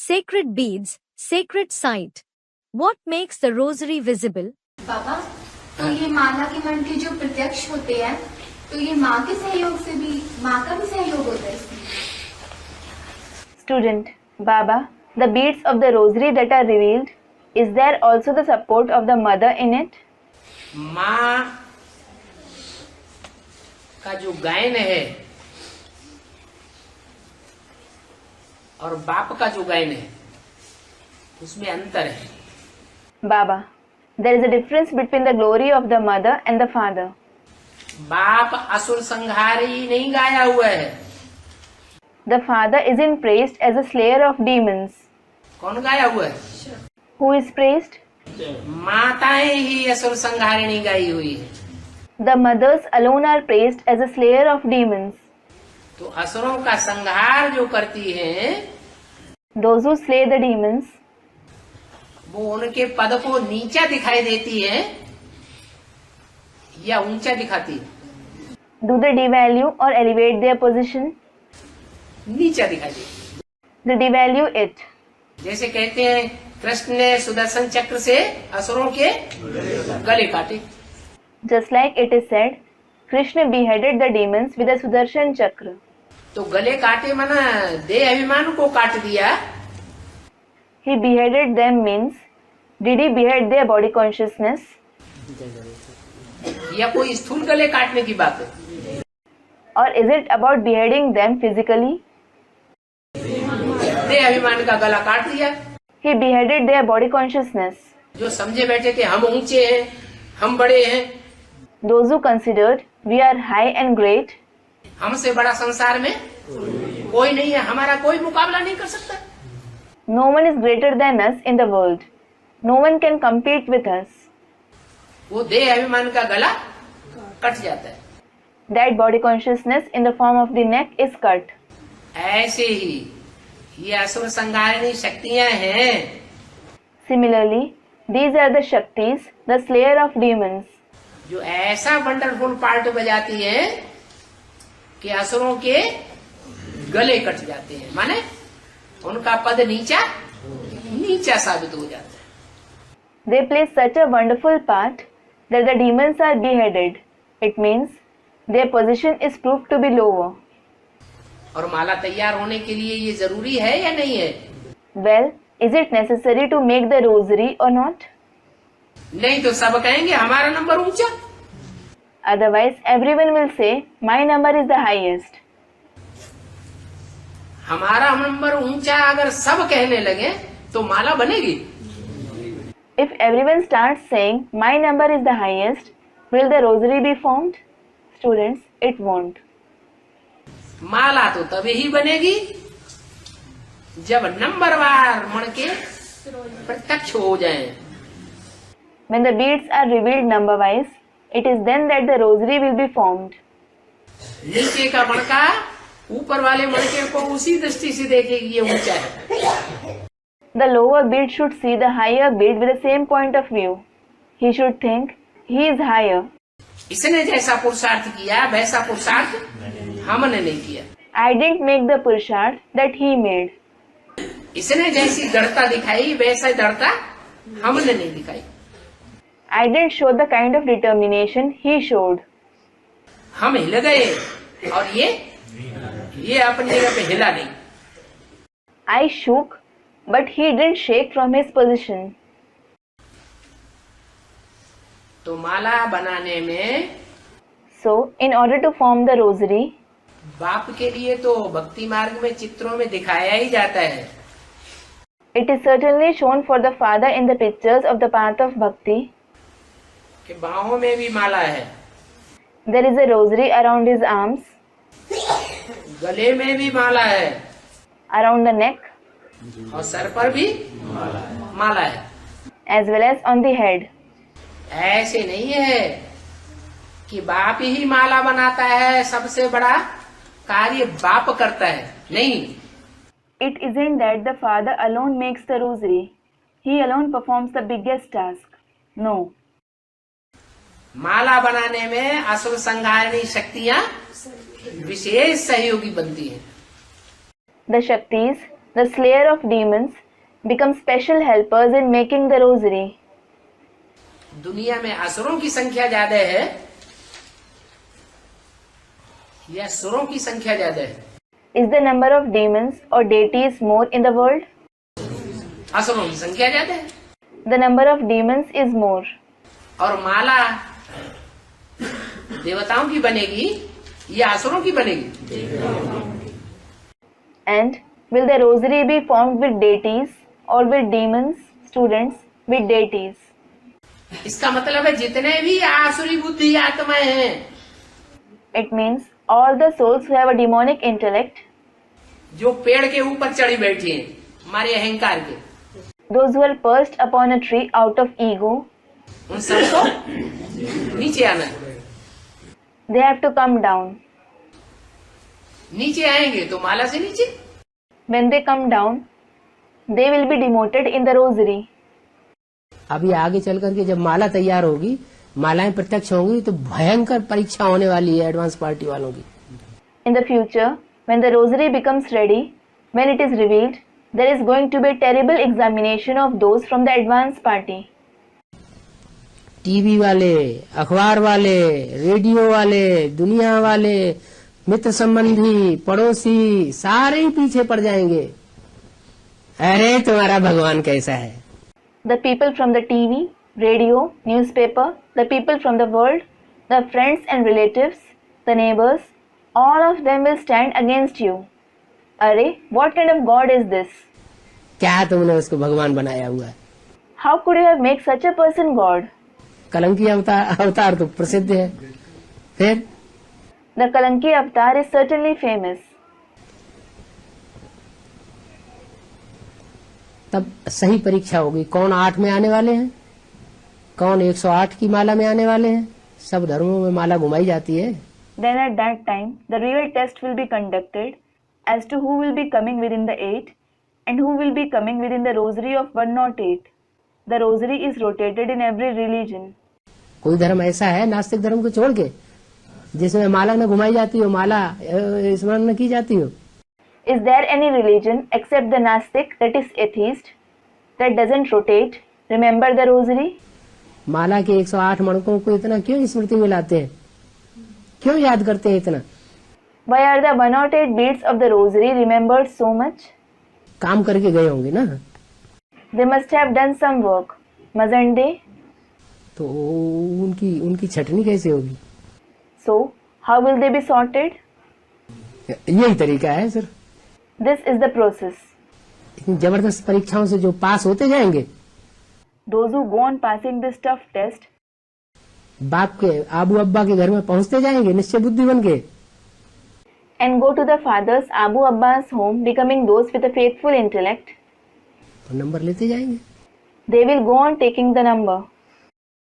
sacred beads, sacred sight. What makes the rosary visible? बाबा, तो ये माला के मंत्र के जो प्रत्यक्ष होते हैं, तो ये माँ के सहयोग से भी, माँ का भी सहयोग होता है इसमें? Student, Baba, the beads of the rosary that are revealed, is there also the support of the mother in it? माँ का जो गायन है और बाप का जो गायन है उसमें अंतर है। Baba, there is a difference between the glory of the mother and the father. बाप असुर संहारी नहीं गाया हुआ है। The father isn't praised as a slayer of demons. कौन गाया हुआ है? Who is praised? माताएं ही असुर संहारिणी गाई हुई है। The mothers alone are praised as a slayer of demons. तो असुरों का संहार जो करती हैं Those who slay the demons, वो उनके पद को नीचा दिखाई देती है या ऊंचा दिखाती है? do they devalue or elevate their position? नीचा दिखाई देती है। They devalue it. जैसे कहते हैं कृष्ण ने सुदर्शन चक्र से असुरों के गले काटे। Just like it is said, Krishna beheaded the demons with a Sudarshan Chakra. तो गले काटे माना देह अभिमान को काट दिया। He beheaded them means, did he behead their body consciousness? या कोई स्थूल गले काटने की बात है? Or is it about beheading them physically? देह अभिमान का गला काट दिया। He beheaded their body consciousness. जो समझे बैठे थे हम ऊंचे हैं, हम बड़े हैं, Those who considered, we are high and great, हमसे बड़ा संसार में कोई नहीं है, हमारा कोई मुकाबला नहीं कर सकता। no one is greater than us in the world. No one can compete with us. वो देह अभिमान का गला कट जाता है। That body consciousness in the form of the neck is cut. ऐसे ही ये असुर संहारिणी शक्तियां हैं Similarly, these are the Shaktis, the slayer of demons, जो ऐसा वंडरफुल पार्ट बजाती हैं कि असुरों के गले कट जाते हैं, माने उनका पद नीचा साबित हो जाता है। They play such a wonderful part that the demons are beheaded. It means their position is proved to be lower. और माला तैयार होने के लिए ये जरूरी है या नहीं है? Well, is it necessary to make the rosary or not? नहीं तो सब कहेंगे हमारा नंबर ऊंचा। Otherwise, everyone will say, my number is the highest. हमारा नंबर ऊंचा अगर सब कहने लगे तो माला बनेगी? If everyone starts saying, my number is the highest, will the rosary be formed? Students, it won't. माला तो तभी ही बनेगी जब नंबरवार मण के प्रत्यक्ष हो जाएं। When the beads are revealed number-wise, it is then that the rosary will be formed. नीचे का मणका ऊपर वाले मणके को उसी दृष्टि से देखे कि ये ऊंचा है। The lower bead should see the higher bead with the same point of view. He should think, he is higher. इसने जैसा पुरुषार्थ किया वैसा पुरुषार्थ हमने नहीं किया। I didn't make the purushart that he made. इसने जैसी दृढ़ता दिखाई वैसा दृढ़ता हमने नहीं दिखाई। I didn't show the kind of determination he showed. हम हिल गए और ये अपनी जगह पे हिला नहीं। I shook, but he didn't shake from his position. तो माला बनाने में So, in order to form the rosary, बाप के लिए तो भक्ति मार्ग में चित्रों में दिखाया ही जाता है। it is certainly shown for the father in the pictures of the path of bhakti. कि बाहों में भी माला है, There is a rosary around his arms, गले में भी माला है around the neck, और सर पर भी माला है। as well as on the head. ऐसे नहीं है कि बाप ही माला बनाता है, सबसे बड़ा कार्य बाप करता है, नहीं। It isn't that the father alone makes the rosary. He alone performs the biggest task. No. माला बनाने में असुर संहारिणी शक्तियां विशेष सहयोगी बनती हैं। The Shaktis, the slayer of demons, become special helpers in making the rosary. दुनिया में असुरों की संख्या ज्यादा है या सुरों की संख्या ज्यादा है? Is the number of demons or deities more in the world? असुरों की संख्या ज्यादा है। The number of demons is more. और माला देवताओं की बनेगी या असुरों की बनेगी? And will the rosary be formed with deities or with demons, students, with deities? इसका मतलब है जितने भी आसुरी बुद्धि आत्माएं हैं, It means all the souls who have a demonic intellect, जो पेड़ के ऊपर चढ़ी बैठी हैं हमारे अहंकार के, those who are perched upon a tree out of ego, उन सबको नीचे आना है। they have to come down. नीचे आएंगे तो माला से नीचे, When they come down, they will be demoted in the rosary. अभी आगे चल करके जब माला तैयार होगी, मालाएं प्रत्यक्ष होंगी, तो भयंकर परीक्षा होने वाली है एडवांस पार्टी वालों की। In the future, when the rosary becomes ready, when it is revealed, there is going to be a terrible examination of those from the advanced party. TV वाले, अखबार वाले, रेडियो वाले, दुनिया वाले, मित्र संबंधी, पड़ोसी, सारे ही पीछे पड़ जाएंगे। अरे तुम्हारा भगवान कैसा है? The people from the TV, radio, newspaper, the people from the world, the friends and relatives, the neighbors, all of them will stand against you. Arey, what kind of God is this? क्या तुमने उसको भगवान बनाया हुआ है? How could you have made such a person God? Kalanki अवतार तो प्रसिद्ध है। फिर The Kalanki avatar is certainly famous. तब सही परीक्षा होगी, कौन 8 में आने वाले हैं, कौन 108 की माला में आने वाले हैं। सब धर्मों में माला घुमाई जाती है। Then at that time, the real test will be conducted as to who will be coming within the 8 and who will be coming within the rosary of 108. The rosary is rotated in every religion. कोई धर्म ऐसा है नास्तिक धर्म को छोड़ के जिसमें माला न घुमाई जाती हो, माला स्मरण न की जाती हो? Is there any religion except the Gnostic, that is atheist, that doesn't rotate, remember the rosary? माला के 108 मणकों को इतना क्यों स्मृति में लाते हैं, क्यों याद करते हैं इतना? Why are the 108 beads of the rosary remembered so much? काम करके गए होंगे ना, They must have done some work, mustn't they? तो उनकी छटनी कैसे होगी? So, how will they be sorted? यही तरीका है sir. This is the process. इतनी जबरदस्त परीक्षाओं से जो पास होते जाएंगे, Those who go on passing this tough test, बाप के आबू अब्बा के घर में पहुंचते जाएंगे निश्चय बुद्धि बन के, and go to the father's Abu Abba's home, becoming those with a faithful intellect, तो नंबर लेते जाएंगे। they will go on taking the number.